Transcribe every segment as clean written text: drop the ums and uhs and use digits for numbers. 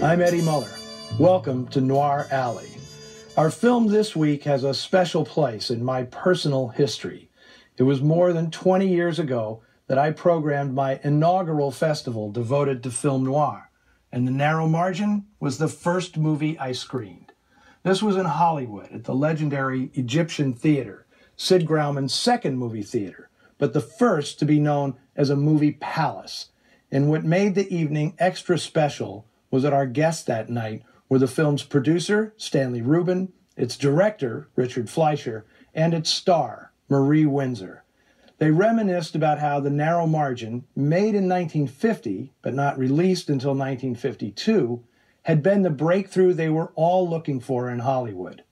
I'm Eddie Muller. Welcome to Noir Alley. Our film this week has a special place in my personal history. It was more than 20 years ago that I programmed my inaugural festival devoted to film noir, and The Narrow Margin was the first movie I screened. This was in Hollywood at the legendary Egyptian Theater, Sid Grauman's second movie theater, but the first to be known as a movie palace. And what made the evening extra special was that our guests that night were the film's producer, Stanley Rubin, its director, Richard Fleischer, and its star, Marie Windsor. They reminisced about how The Narrow Margin, made in 1950, but not released until 1952, had been the breakthrough they were all looking for in Hollywood.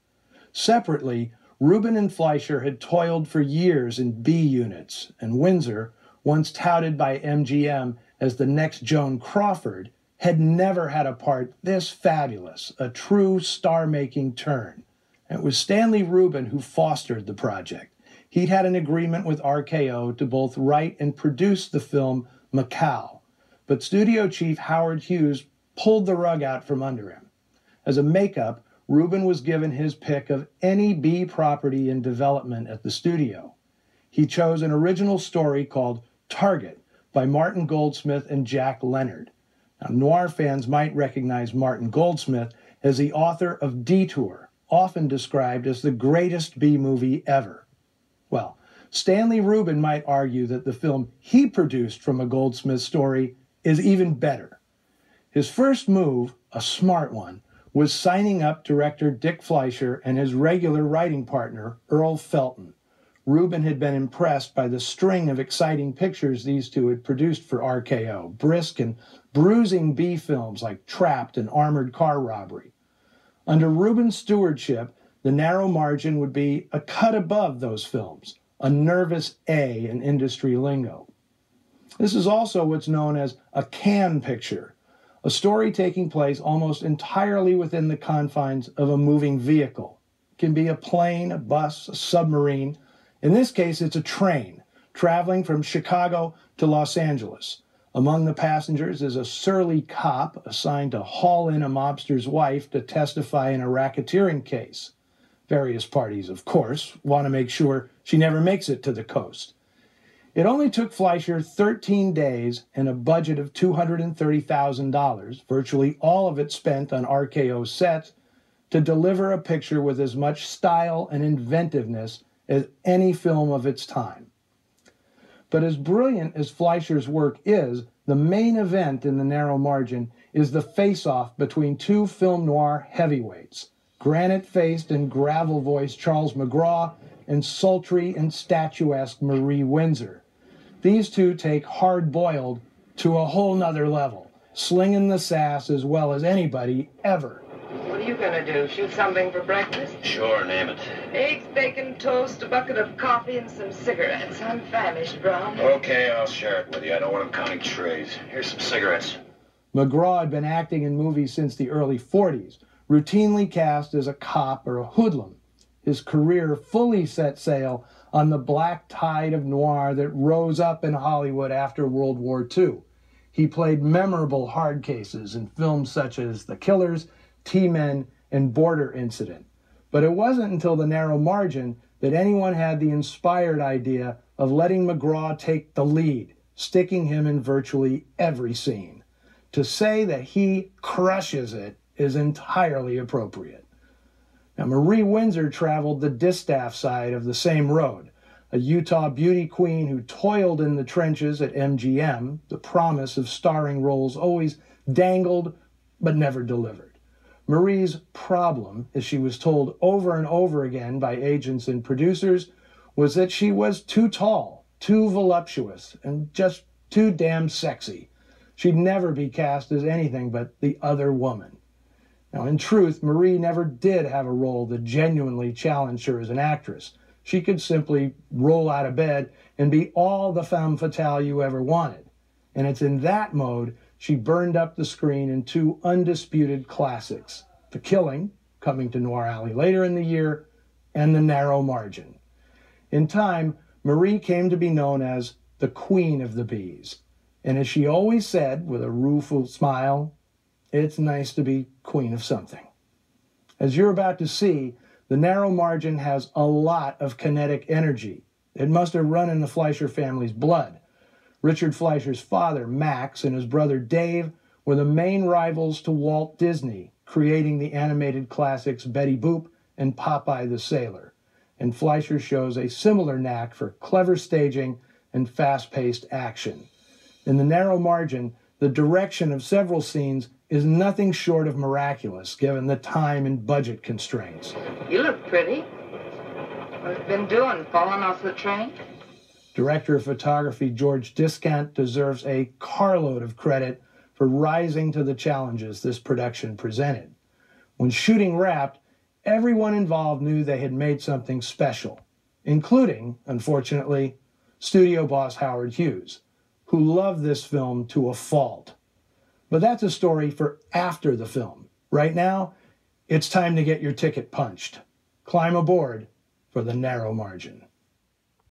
Separately, Rubin and Fleischer had toiled for years in B units, and Windsor, once touted by MGM as the next Joan Crawford, had never had a part this fabulous, a true star-making turn. And it was Stanley Rubin who fostered the project. He'd had an agreement with RKO to both write and produce the film Macau, but studio chief Howard Hughes pulled the rug out from under him. As a makeup, Rubin was given his pick of any B property in development at the studio. He chose an original story called Target by Martin Goldsmith and Jack Leonard. Now, noir fans might recognize Martin Goldsmith as the author of Detour, often described as the greatest B movie ever. Well, Stanley Rubin might argue that the film he produced from a Goldsmith story is even better. His first move, a smart one, was signing up director Dick Fleischer and his regular writing partner, Earl Felton. Rubin had been impressed by the string of exciting pictures these two had produced for RKO, brisk and bruising B films like Trapped and Armored Car Robbery. Under Rubin's stewardship, The Narrow Margin would be a cut above those films, a nervous A in industry lingo. This is also what's known as a can picture, a story taking place almost entirely within the confines of a moving vehicle. It can be a plane, a bus, a submarine. In this case, it's a train traveling from Chicago to Los Angeles. Among the passengers is a surly cop assigned to haul in a mobster's wife to testify in a racketeering case. Various parties, of course, want to make sure she never makes it to the coast. It only took Fleischer 13 days and a budget of $230,000, virtually all of it spent on RKO sets, to deliver a picture with as much style and inventiveness as any film of its time. But as brilliant as Fleischer's work is, the main event in The Narrow Margin is the face-off between two film noir heavyweights, granite-faced and gravel-voiced Charles McGraw and sultry and statuesque Marie Windsor. These two take Hard-Boiled to a whole nother level, slinging the sass as well as anybody ever. What are you going to do, shoot something for breakfast? Sure, name it. Eggs, bacon, toast, a bucket of coffee, and some cigarettes. I'm famished, Brown. Okay, I'll share it with you. I don't want them counting trays. Here's some cigarettes. McGraw had been acting in movies since the early 40s, routinely cast as a cop or a hoodlum. His career fully set sail on the black tide of noir that rose up in Hollywood after World War II. He played memorable hard cases in films such as The Killers, T-Men, and Border Incident. But it wasn't until The Narrow Margin that anyone had the inspired idea of letting McGraw take the lead, sticking him in virtually every scene. To say that he crushes it is entirely appropriate. Now, Marie Windsor traveled the distaff side of the same road, a Utah beauty queen who toiled in the trenches at MGM, the promise of starring roles always dangled but never delivered. Marie's problem, as she was told over and over again by agents and producers, was that she was too tall, too voluptuous, and just too damn sexy. She'd never be cast as anything but the other woman. Now, in truth, Marie never did have a role that genuinely challenged her as an actress. She could simply roll out of bed and be all the femme fatale you ever wanted. And it's in that mode she burned up the screen in two undisputed classics, The Killing, coming to Noir Alley later in the year, and The Narrow Margin. In time, Marie came to be known as the Queen of the Bees. And as she always said, with a rueful smile, it's nice to be queen of something. As you're about to see, the narrow margin has a lot of kinetic energy. It must have run in the Fleischer family's blood. Richard Fleischer's father, Max, and his brother Dave were the main rivals to Walt Disney, creating the animated classics Betty Boop and Popeye the Sailor. And Fleischer shows a similar knack for clever staging and fast-paced action. In the narrow margin, the direction of several scenes is nothing short of miraculous, given the time and budget constraints. You look pretty. What have you been doing, falling off the train? Director of photography George Discant deserves a carload of credit for rising to the challenges this production presented. When shooting wrapped, everyone involved knew they had made something special, including, unfortunately, studio boss Howard Hughes, who loved this film to a fault. But that's a story for after the film. Right now, it's time to get your ticket punched. Climb aboard for the narrow margin.